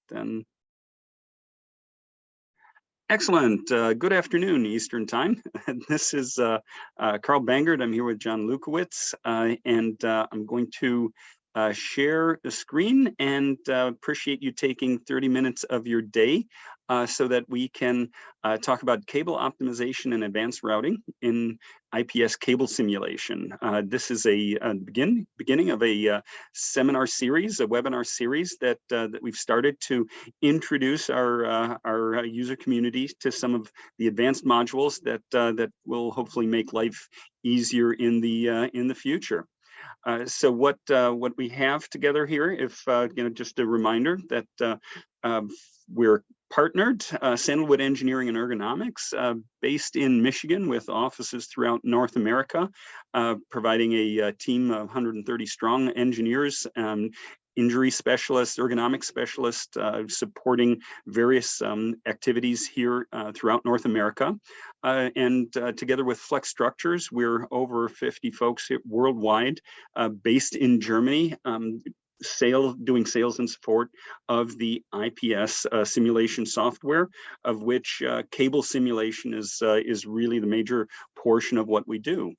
then. Excellent. Good afternoon, Eastern Time. This is Carl Bangert. I'm here with John Lukowitz, and I'm going to share the screen and appreciate you taking 30 minutes of your day so that we can talk about cable optimization and advanced routing in IPS cable simulation. This is a beginning of a seminar series, a webinar series that we've started to introduce our user community to some of the advanced modules that will hopefully make life easier in the future. So what we have together here, if just a reminder that we're partnered, Sandalwood Engineering and Ergonomics, based in Michigan with offices throughout North America, providing a team of 130 strong engineers, injury specialists, ergonomic specialists, supporting various activities here throughout North America. And together with Flex Structures, we're over 50 folks worldwide, based in Germany, doing sales and support of the IPS simulation software, of which cable simulation is really the major portion of what we do.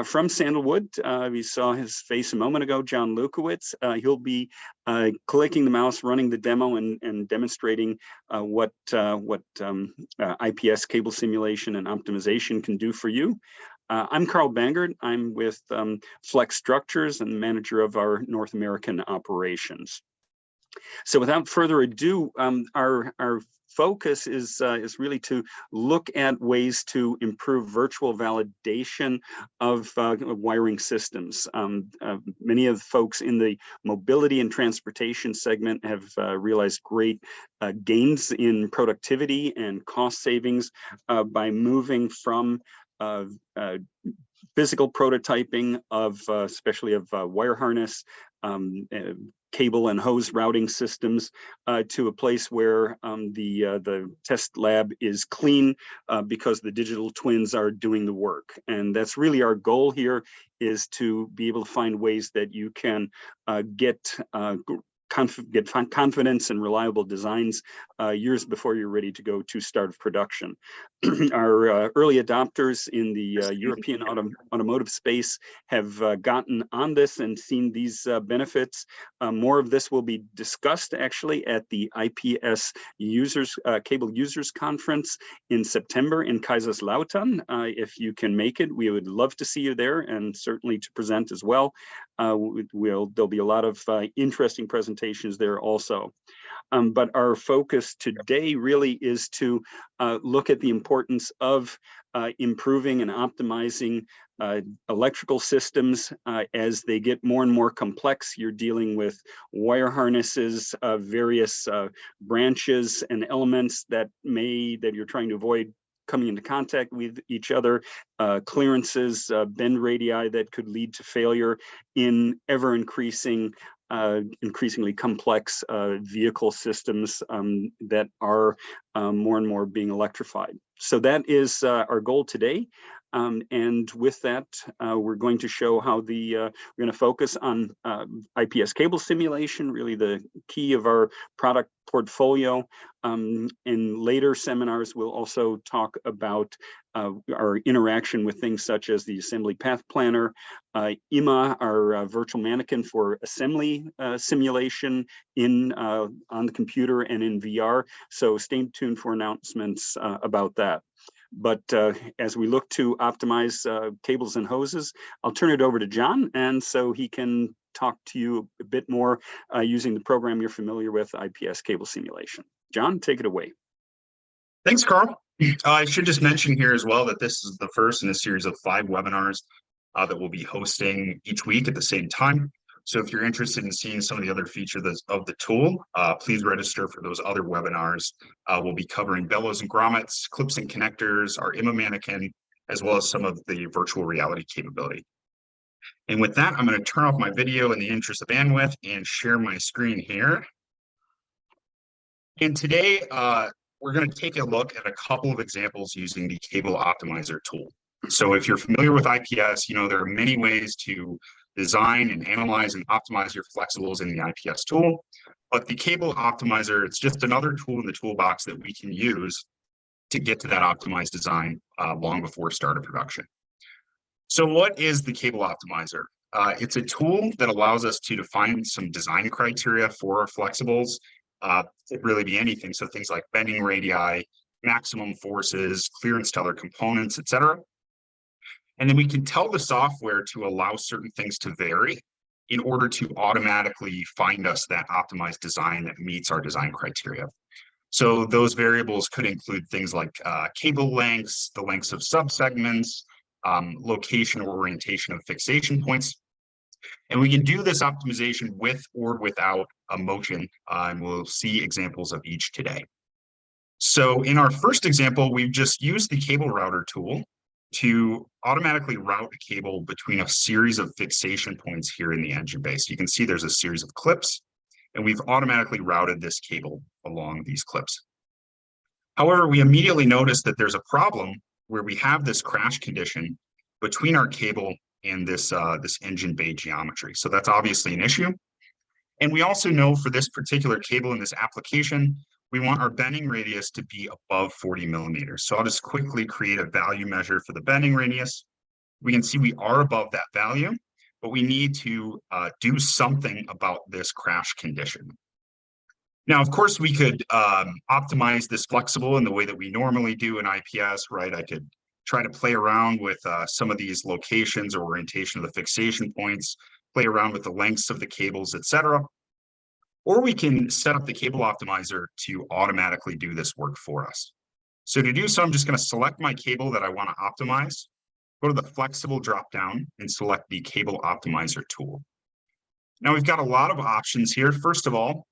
From Sandalwood, we saw his face a moment ago, John Lukowitz. He'll be clicking the mouse, running the demo, and demonstrating what IPS cable simulation and optimization can do for you. I'm Carl Bangert. I'm with Flex Structures and the manager of our North American operations. So without further ado, our focus is really to look at ways to improve virtual validation of wiring systems. Many of the folks in the mobility and transportation segment have realized great gains in productivity and cost savings by moving from physical prototyping of especially of wire harness, cable and hose routing systems to a place where the test lab is clean because the digital twins are doing the work. And that's really our goal here, is to be able to find ways that you can get confidence and reliable designs years before you're ready to go to start of production. Our early adopters in the European automotive space have gotten on this and seen these benefits. More of this will be discussed actually at the IPS Cable Users Conference in September in Kaiserslautern. If you can make it, we would love to see you there, and certainly to present as well. There'll be a lot of interesting presentations there also. But our focus today really is to look at the importance of improving and optimizing electrical systems as they get more and more complex. You're dealing with wire harnesses, various branches and elements that you're trying to avoid coming into contact with each other, clearances, bend radii that could lead to failure in ever increasingly complex vehicle systems that are more and more being electrified. So that is our goal today. And with that, we're going to show how we're going to focus on IPS cable simulation, really the key of our product portfolio. In later seminars, we'll also talk about our interaction with things such as the Assembly Path Planner, IMA, our virtual mannequin for assembly simulation on the computer and in VR. So stay tuned for announcements about that. But as we look to optimize cables and hoses, I'll turn it over to John, and so he can talk to you a bit more using the program you're familiar with, IPS cable simulation. John, take it away. Thanks, Carl. I should just mention here as well that this is the first in a series of 5 webinars that we'll be hosting each week at the same time. So if you're interested in seeing some of the other features of the tool, please register for those other webinars. We'll be covering bellows and grommets, clips and connectors, our IMA mannequin, as well as some of the virtual reality capability. And with that, I'm going to turn off my video in the interest of bandwidth and share my screen here. And today, we're going to take a look at a couple of examples using the Cable Optimizer tool. So if you're familiar with IPS, there are many ways to design and analyze and optimize your flexibles in the IPS tool. But the cable optimizer, it's just another tool in the toolbox that we can use to get to that optimized design long before start of production. So what is the cable optimizer? It's a tool that allows us to define some design criteria for our flexibles. It really be anything. So things like bending radii, maximum forces, clearance to other components, etc. And then we can tell the software to allow certain things to vary in order to automatically find us that optimized design that meets our design criteria. So those variables could include things like cable lengths, the lengths of subsegments, location or orientation of fixation points. And we can do this optimization with or without a motion, and we'll see examples of each today. So in our first example, we've just used the cable router tool to automatically route a cable between a series of fixation points here in the engine bay. So you can see there's a series of clips, and we've automatically routed this cable along these clips. However, we immediately notice that there's a problem where we have this crash condition between our cable and this engine bay geometry. So that's obviously an issue. And we also know for this particular cable in this application, we want our bending radius to be above 40 millimeters. So I'll just quickly create a value measure for the bending radius. We can see we are above that value, but we need to do something about this crash condition. Now, of course, we could optimize this flexible in the way that we normally do in IPS, right? I could try to play around with some of these locations or orientation of the fixation points, play around with the lengths of the cables, etc. Or we can set up the cable optimizer to automatically do this work for us. So to do so, I'm just going to select my cable that I want to optimize, go to the flexible dropdown and select the cable optimizer tool. Now we've got a lot of options here. First of all,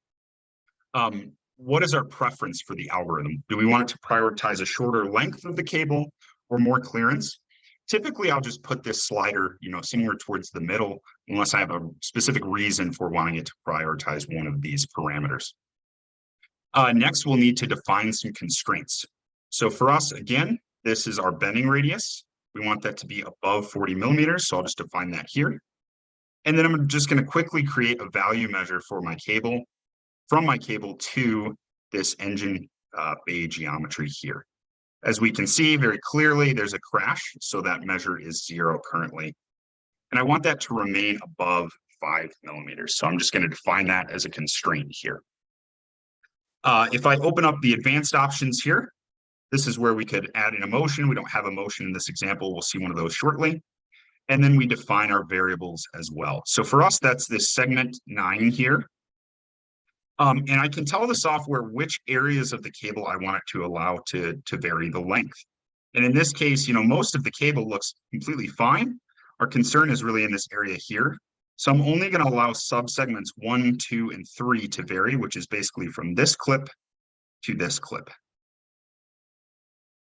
what is our preference for the algorithm? Do we want it to prioritize a shorter length of the cable or more clearance? Typically, I'll just put this slider, somewhere towards the middle, unless I have a specific reason for wanting it to prioritize one of these parameters. Next, we'll need to define some constraints. So for us, again, this is our bending radius. We want that to be above 40 millimeters, so I'll just define that here. And then I'm just going to quickly create a value measure for my cable, from my cable to this engine bay geometry here. As we can see very clearly, there's a crash, so that measure is 0 currently. And I want that to remain above 5 millimeters. So I'm just going to define that as a constraint here. If I open up the advanced options here, this is where we could add in a motion. We don't have a motion in this example. We'll see one of those shortly. And then we define our variables as well. So for us, that's this segment 9 here. And I can tell the software which areas of the cable I want it to allow to vary the length. And in this case, most of the cable looks completely fine. Our concern is really in this area here. So I'm only going to allow subsegments 1, 2, and 3 to vary, which is basically from this clip to this clip.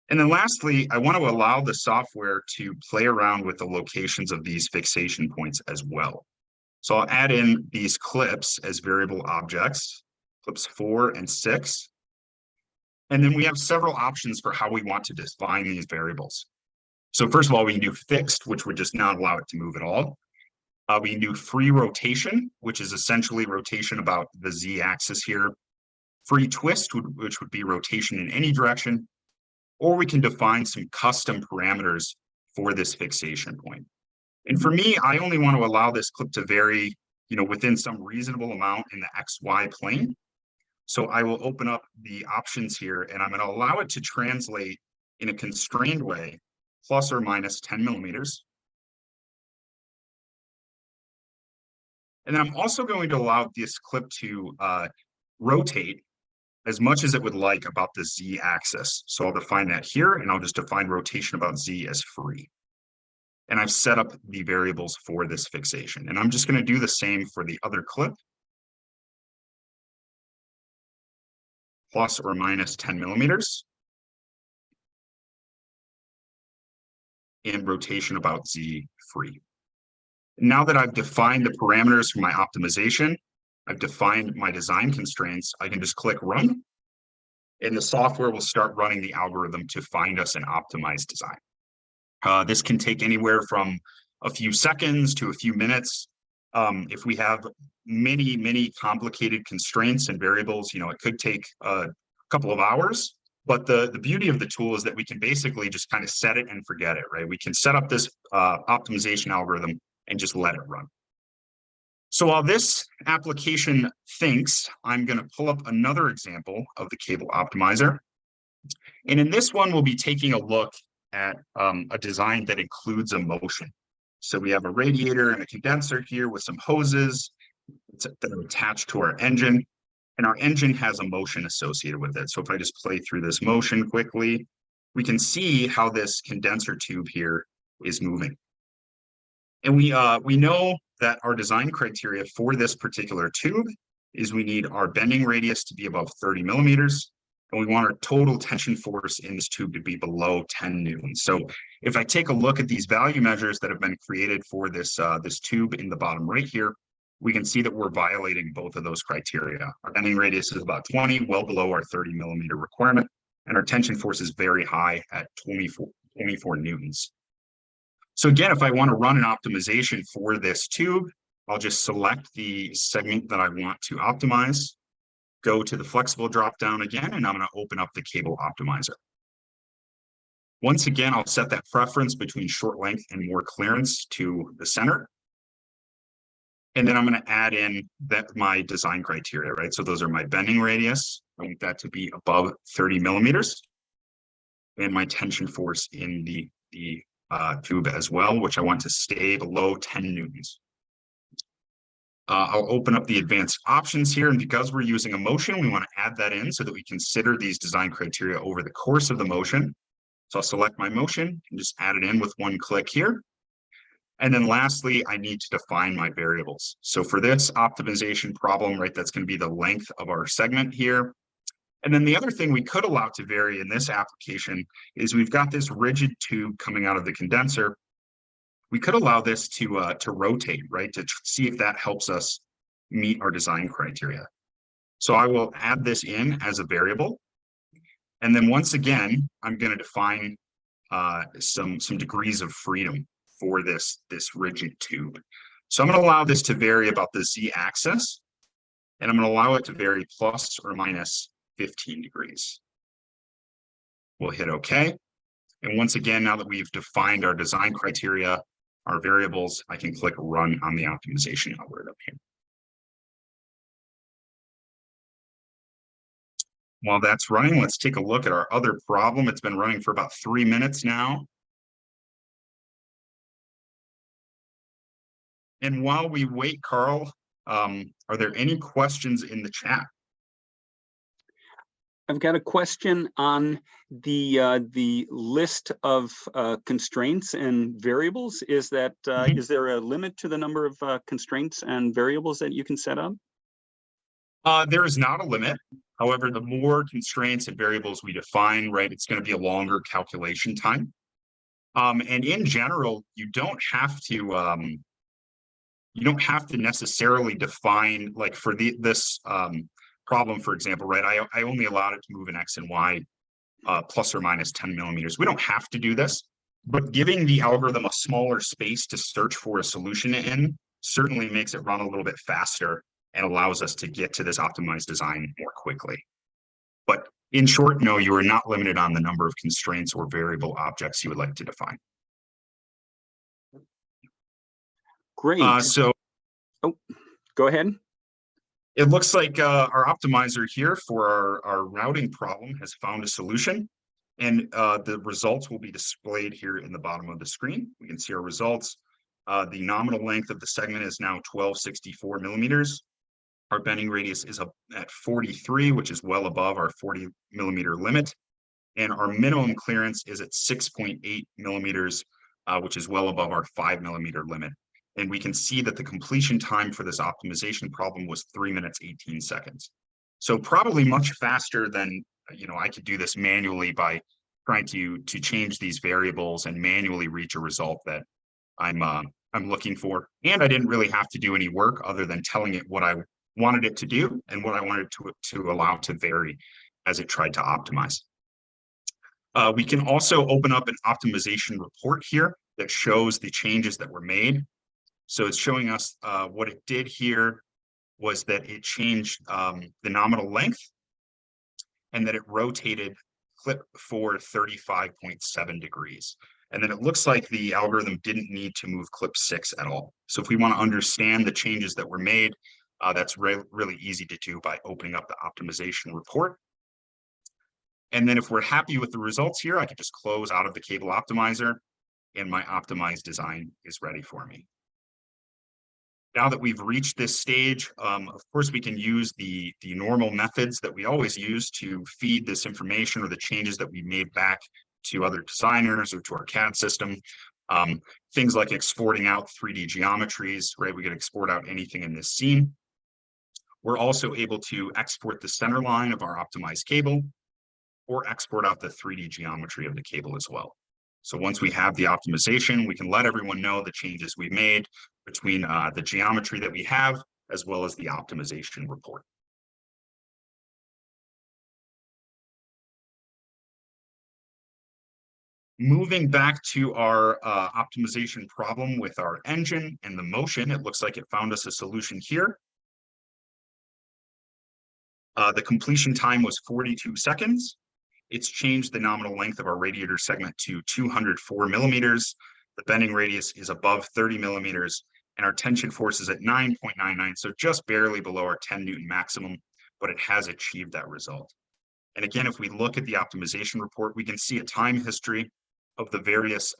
And then lastly, I want to allow the software to play around with the locations of these fixation points as well. So I'll add in these clips as variable objects, clips 4 and 6. And then we have several options for how we want to define these variables. So first of all, we can do fixed, which would just not allow it to move at all. We can do free rotation, which is essentially rotation about the z-axis here. Free twist, which would be rotation in any direction. Or we can define some custom parameters for this fixation point. And for me, I only want to allow this clip to vary, within some reasonable amount in the XY plane. So I will open up the options here, and I'm going to allow it to translate in a constrained way, plus or minus 10 millimeters. And then I'm also going to allow this clip to rotate as much as it would like about the z-axis. So I'll define that here, and I'll just define rotation about z as free. And I've set up the variables for this fixation. And I'm just going to do the same for the other clip. Plus or minus 10 millimeters. And rotation about z free. Now that I've defined the parameters for my optimization, I've defined my design constraints, I can just click run. And the software will start running the algorithm to find us an optimized design. This can take anywhere from a few seconds to a few minutes. If we have many complicated constraints and variables, it could take a couple of hours. But the beauty of the tool is that we can basically just kind of set it and forget it, right? We can set up this optimization algorithm and just let it run. So while this application thinks, I'm going to pull up another example of the cable optimizer. And in this one, we'll be taking a look at a design that includes a motion. So we have a radiator and a condenser here with some hoses that are attached to our engine. And our engine has a motion associated with it. So if I just play through this motion quickly, we can see how this condenser tube here is moving. And we know that our design criteria for this particular tube is we need our bending radius to be above 30 millimeters, and we want our total tension force in this tube to be below 10 newtons. So if I take a look at these value measures that have been created for this, this tube in the bottom right here, we can see that we're violating both of those criteria. Our bending radius is about 20, well below our 30 millimeter requirement, and our tension force is very high at 24 newtons. So again, if I want to run an optimization for this tube, I'll just select the segment that I want to optimize, go to the flexible dropdown again, and I'm going to open up the cable optimizer. Once again, I'll set that preference between short length and more clearance to the center. And then I'm going to add in my design criteria, right? So those are my bending radius. I want that to be above 30 millimeters. And my tension force in the tube as well, which I want to stay below 10 newtons. I'll open up the advanced options here. And because we're using a motion, we want to add that in so that we consider these design criteria over the course of the motion. So I'll select my motion and just add it in with one click here. And then lastly, I need to define my variables. So for this optimization problem, right, that's going to be the length of our segment here. And then the other thing we could allow to vary in this application is we've got this rigid tube coming out of the condenser. We could allow this to rotate, right, to see if that helps us meet our design criteria. So I will add this in as a variable. And then once again, I'm going to define some degrees of freedom for this rigid tube. So I'm going to allow this to vary about the z-axis, and I'm going to allow it to vary plus or minus 15 degrees. We'll hit OK. And once again, now that we've defined our design criteria, our variables, I can click Run on the optimization algorithm here. While that's running, let's take a look at our other problem. It's been running for about 3 minutes now. And while we wait, Carl, are there any questions in the chat? I've got a question on the list of constraints and variables. Is that is there a limit to the number of constraints and variables that you can set up? There is not a limit. However, the more constraints and variables we define, right, it's going to be a longer calculation time. And in general, you don't have to necessarily define, like for this problem, for example, right? I only allowed it to move in X and Y plus or minus 10 millimeters. We don't have to do this, but giving the algorithm a smaller space to search for a solution in certainly makes it run a little bit faster and allows us to get to this optimized design more quickly. But in short, no, you are not limited on the number of constraints or variable objects you would like to define. Great. Oh, go ahead. It looks like our optimizer here for our routing problem has found a solution, and the results will be displayed here in the bottom of the screen. We can see our results. The nominal length of the segment is now 1264 millimeters. Our bending radius is up at 43, which is well above our 40 millimeter limit. And our minimum clearance is at 6.8 millimeters, which is well above our 5 millimeter limit. And we can see that the completion time for this optimization problem was 3 minutes, 18 seconds. So probably much faster than, I could do this manually by trying to change these variables and manually reach a result that I'm looking for. And I didn't really have to do any work other than telling it what I wanted it to do and what I wanted to allow to vary as it tried to optimize. We can also open up an optimization report here that shows the changes that were made. So it's showing us what it did here was that it changed the nominal length and that it rotated clip 4 35.7 degrees. And then it looks like the algorithm didn't need to move clip 6 at all. So if we want to understand the changes that were made, that's really easy to do by opening up the optimization report. And then if we're happy with the results here, I can just close out of the cable optimizer and my optimized design is ready for me. Now that we've reached this stage, of course, we can use the normal methods that we always use to feed this information or the changes that we made back to other designers or to our CAD system. Things like exporting out 3D geometries, right? We can export out anything in this scene. We're also able to export the center line of our optimized cable or export out the 3D geometry of the cable as well. So once we have the optimization, we can let everyone know the changes we've made between the geometry that we have, as well as the optimization report. Moving back to our optimization problem with our engine and the motion, it looks like it found us a solution here. The completion time was 42 seconds. It's changed the nominal length of our radiator segment to 204 millimeters. The bending radius is above 30 millimeters, and our tension force is at 9.99, so just barely below our 10 Newton maximum, but it has achieved that result. And again, if we look at the optimization report, we can see a time history of the various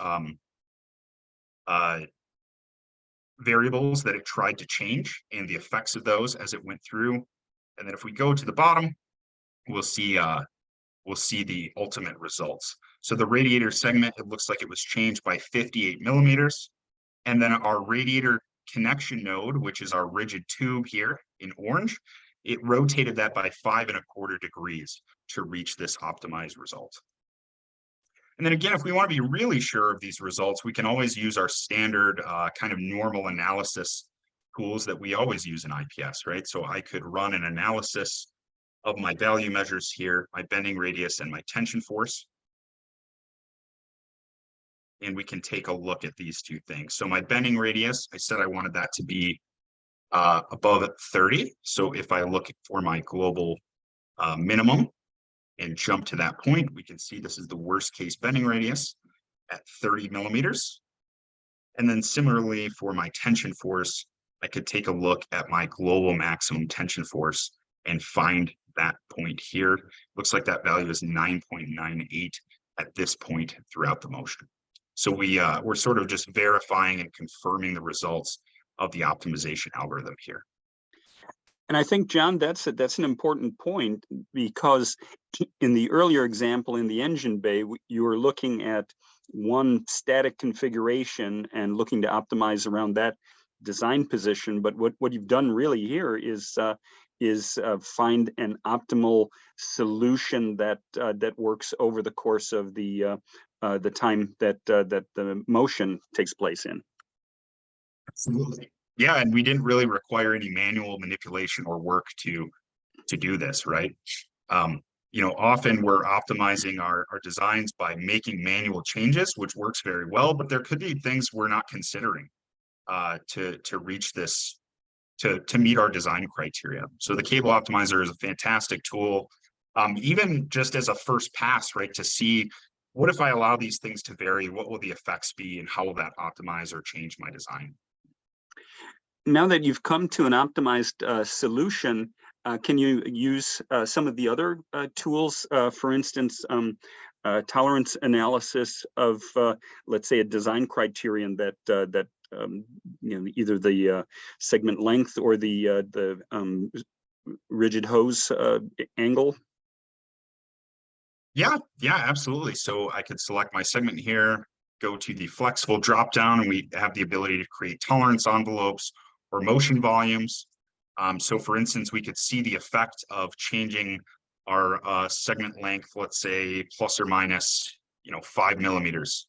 variables that it tried to change and the effects of those as it went through. And then if we go to the bottom, we'll see the ultimate results. So the radiator segment, it looks like it was changed by 58 millimeters. And then our radiator connection node, which is our rigid tube here in orange, it rotated that by 5.25 degrees to reach this optimized result. And then again, if we want to be really sure of these results, we can always use our standard kind of normal analysis tools that we always use in IPS, right? So I could run an analysis of my value measures here, my bending radius and my tension force. And we can take a look at these two things. So my bending radius, I said I wanted that to be above 30. So if I look for my global minimum and jump to that point, we can see this is the worst case bending radius at 30 millimeters. And then similarly for my tension force, I could take a look at my global maximum tension force and find that point here. Looks like that value is 9.98 at this point throughout the motion. So we're sort of just verifying and confirming the results of the optimization algorithm here. And I think, John, that's an important point, because in the earlier example in the engine bay, you were looking at one static configuration and looking to optimize around that design position. But what you've done really here is find an optimal solution that works over the course of the time that the motion takes place in. Absolutely. Yeah, and we didn't really require any manual manipulation or work to do this, right? Often we're optimizing our designs by making manual changes, which works very well, but there could be things we're not considering to reach this, to meet our design criteria. So the Cable Optimizer is a fantastic tool, even just as a first pass, right? To see, what if I allow these things to vary? What will the effects be, and how will that optimize or change my design? Now that you've come to an optimized solution, can you use some of the other tools, for instance, tolerance analysis of, let's say, a design criterion that either the segment length or the rigid hose angle? Yeah, absolutely. So I could select my segment here, go to the flexible dropdown, and we have the ability to create tolerance envelopes or motion volumes. So for instance, we could see the effect of changing our segment length, let's say plus or minus 5 millimeters.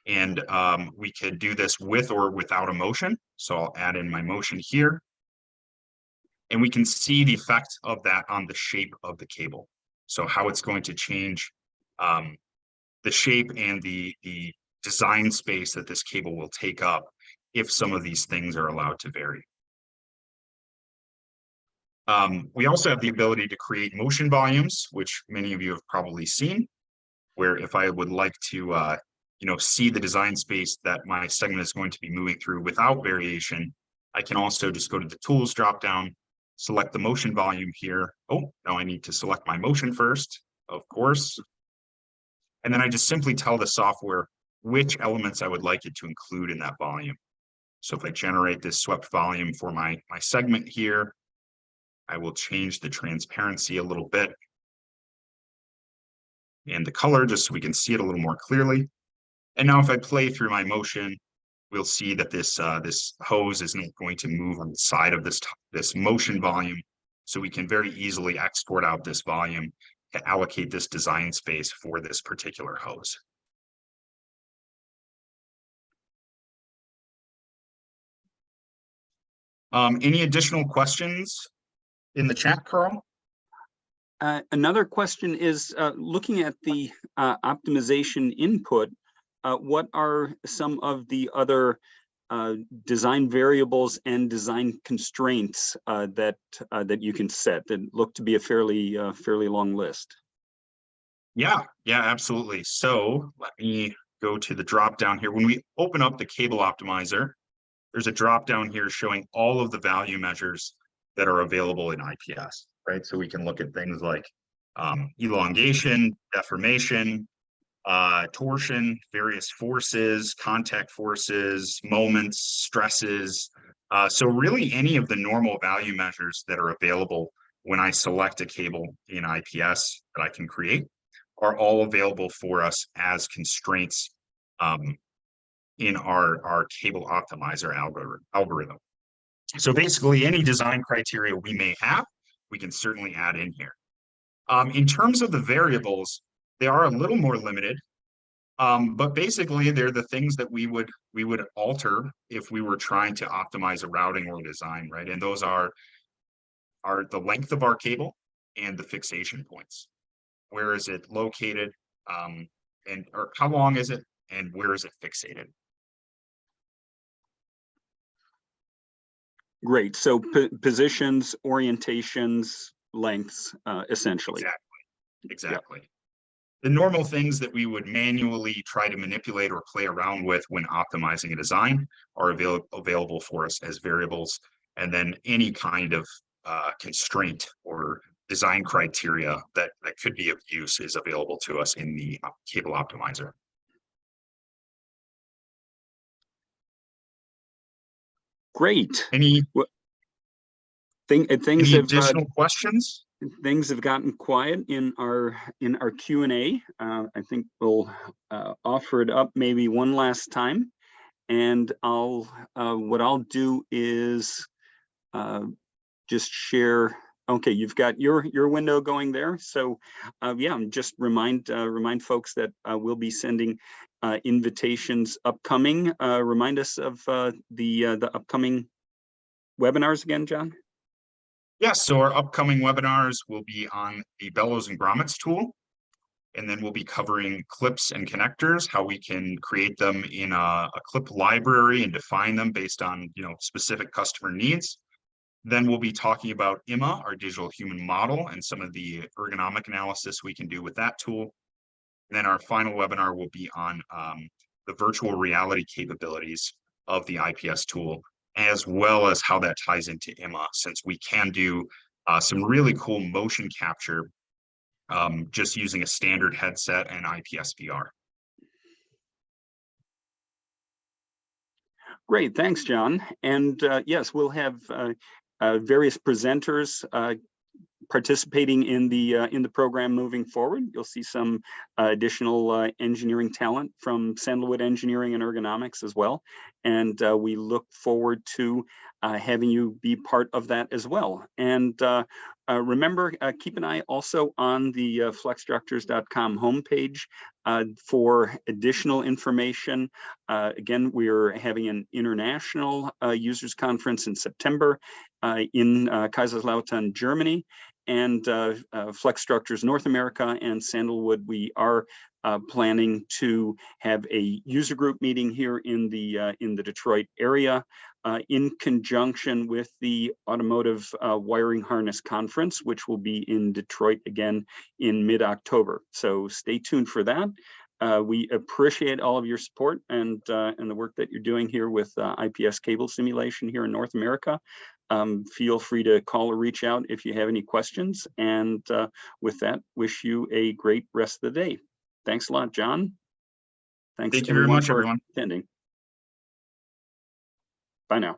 And we could do this with or without a motion. So I'll add in my motion here. And we can see the effect of that on the shape of the cable. So how it's going to change the shape and the design space that this cable will take up. if some of these things are allowed to vary. We also have the ability to create motion volumes, which many of you have probably seen, where if I would like to see the design space that my segment is going to be moving through without variation, I can also just go to the tools dropdown, select the motion volume here. Oh, now I need to select my motion first, of course. And then I just simply tell the software which elements I would like it to include in that volume. So if I generate this swept volume for my segment here, I will change the transparency a little bit and the color just so we can see it a little more clearly. And now if I play through my motion, we'll see that this hose is not going to move on the side of this motion volume. So we can very easily export out this volume to allocate this design space for this particular hose. Any additional questions in the chat, Carl? Another question is looking at the optimization input, what are some of the other design variables and design constraints that you can set that look to be a fairly long list? Yeah, absolutely. So let me go to the drop down here. When we open up the Cable Optimizer, there's a drop down here showing all of the value measures that are available in IPS, right? So we can look at things like elongation, deformation, torsion, various forces, contact forces, moments, stresses. So really any of the normal value measures that are available when I select a cable in IPS that I can create are all available for us as constraints in our Cable Optimizer algorithm. So basically any design criteria we may have, we can certainly add in here. In terms of the variables, they are a little more limited, but basically they're the things that we would alter if we were trying to optimize a routing or design, right? And those are the length of our cable and the fixation points. Where is it located, or how long is it, and where is it fixated? Great. So positions, orientations, lengths, essentially. Exactly. Yep. The normal things that we would manually try to manipulate or play around with when optimizing a design are available for us as variables. And then any kind of constraint or design criteria that could be of use is available to us in the Cable Optimizer. Great. Any additional questions? Things have gotten quiet in our Q&A. I think we'll offer it up maybe one last time, and what I'll do is just share. Okay, you've got your window going there. So yeah, just remind folks that we'll be sending invitations upcoming. Remind us of the upcoming webinars again, John. Yes, so our upcoming webinars will be on the bellows and grommets tool, and then we'll be covering clips and connectors, how we can create them in a clip library and define them based on specific customer needs. Then we'll be talking about IMA, our digital human model, and some of the ergonomic analysis we can do with that tool. And then our final webinar will be on the virtual reality capabilities of the IPS tool, as well as how that ties into IMA, since we can do some really cool motion capture just using a standard headset and IPS VR. Great, thanks, John. And yes, we'll have various presenters participating in the program moving forward. You'll see some additional engineering talent from Sandalwood Engineering and Ergonomics as well. And we look forward to having you be part of that as well. And remember, keep an eye also on the flexstructures.com homepage for additional information. Again, we're having an international users conference in September in Kaiserslautern, Germany, and Flex Structures North America and Sandalwood. We are planning to have a user group meeting here in the Detroit area in conjunction with the Automotive Wiring Harness Conference, which will be in Detroit again in mid-October. So stay tuned for that. We appreciate all of your support and the work that you're doing here with IPS cable simulation here in North America. Feel free to call or reach out if you have any questions. And with that, wish you a great rest of the day. Thanks a lot, John. Thanks Thank you very much, everyone. Attending. Bye now.